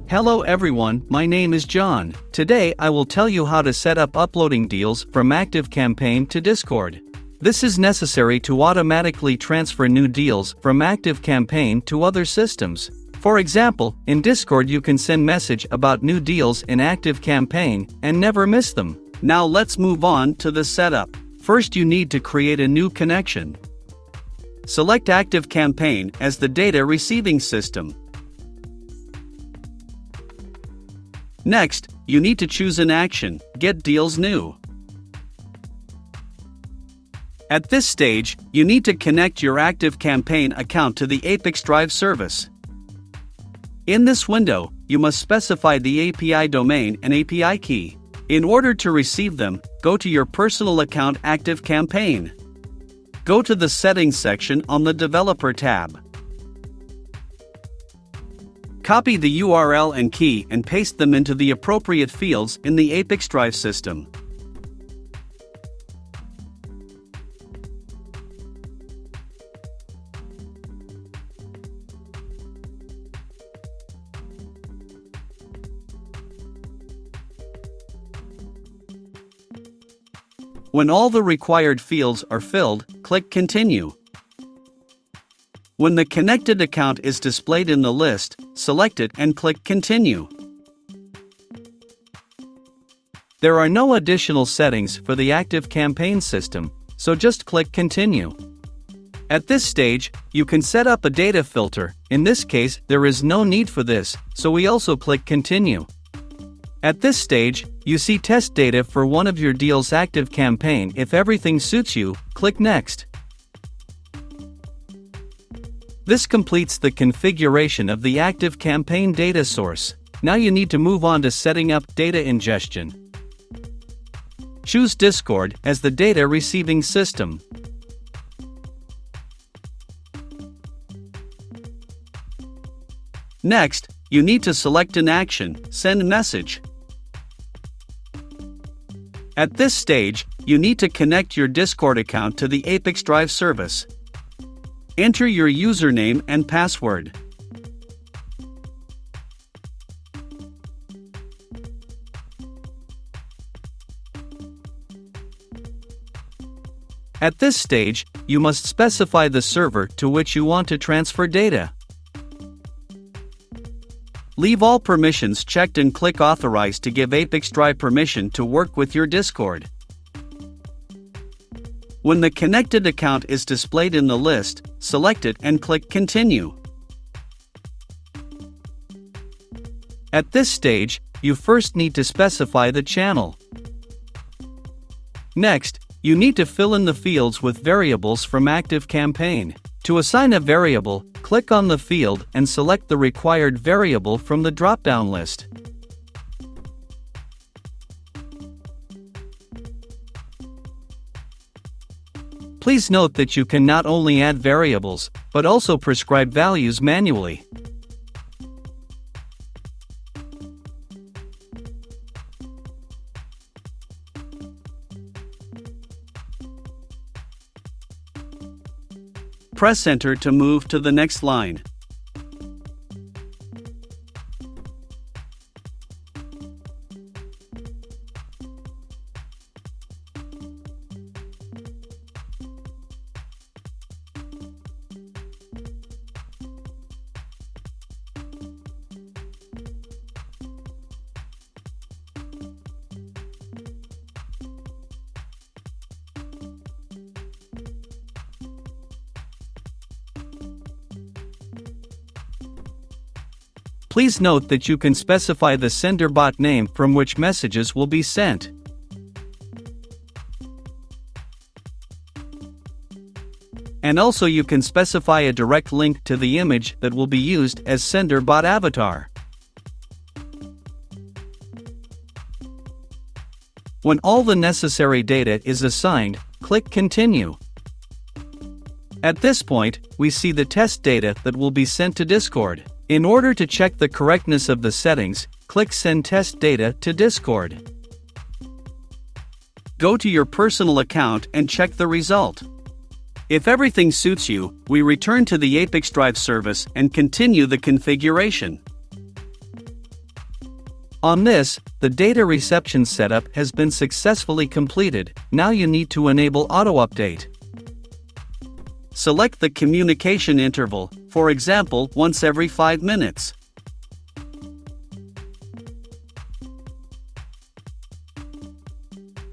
Hello everyone, my name is John. Today I will tell you how to set up uploading deals from ActiveCampaing to Discord. This is necessary to automatically transfer new deals from ActiveCampaing to other systems. For example, in Discord you can send message about new deals in ActiveCampaing and never miss them. Now let's move on to the setup. First you need to create a new connection. Select ActiveCampaing as the data receiving system. Next, you need to choose an action, Get Deals New. At this stage, you need to connect your ActiveCampaing account to the ApiX-Drive service. In this window, you must specify the API domain and API key. In order to receive them, go to your personal account ActiveCampaing. Go to the Settings section on the Developer tab. Copy the URL and key and paste them into the appropriate fields in the ApiX-Drive system. When all the required fields are filled, click Continue. When the connected account is displayed in the list, select it and click Continue. There are no additional settings for the ActiveCampaing system, so just click Continue. At this stage, you can set up a data filter. In this case, there is no need for this, so we also click Continue. At this stage, you see test data for one of your deals ActiveCampaing. If everything suits you, click Next. This completes the configuration of the ActiveCampaing data source. Now you need to move on to setting up data ingestion. Choose Discord as the data receiving system. Next, you need to select an action, Send Message. At this stage, you need to connect your Discord account to the ApiX-Drive service. Enter your username and password. At this stage, you must specify the server to which you want to transfer data. Leave all permissions checked and click Authorize to give ApiX-Drive permission to work with your Discord. When the connected account is displayed in the list, select it and click Continue. At this stage, you first need to specify the channel. Next, you need to fill in the fields with variables from ActiveCampaing. To assign a variable, click on the field and select the required variable from the drop-down list. Please note that you can not only add variables, but also prescribe values manually. Press Enter to move to the next line. Please note that you can specify the sender bot name from which messages will be sent. And also you can specify a direct link to the image that will be used as sender bot avatar. When all the necessary data is assigned, click Continue. At this point, we see the test data that will be sent to Discord. In order to check the correctness of the settings, click Send Test Data to Discord. Go to your personal account and check the result. If everything suits you, we return to the ApiX-Drive service and continue the configuration. On this, the data reception setup has been successfully completed. Now you need to enable auto-update. Select the communication interval, for example, once every 5 minutes.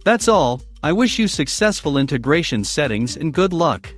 That's all. I wish you successful integration settings and good luck.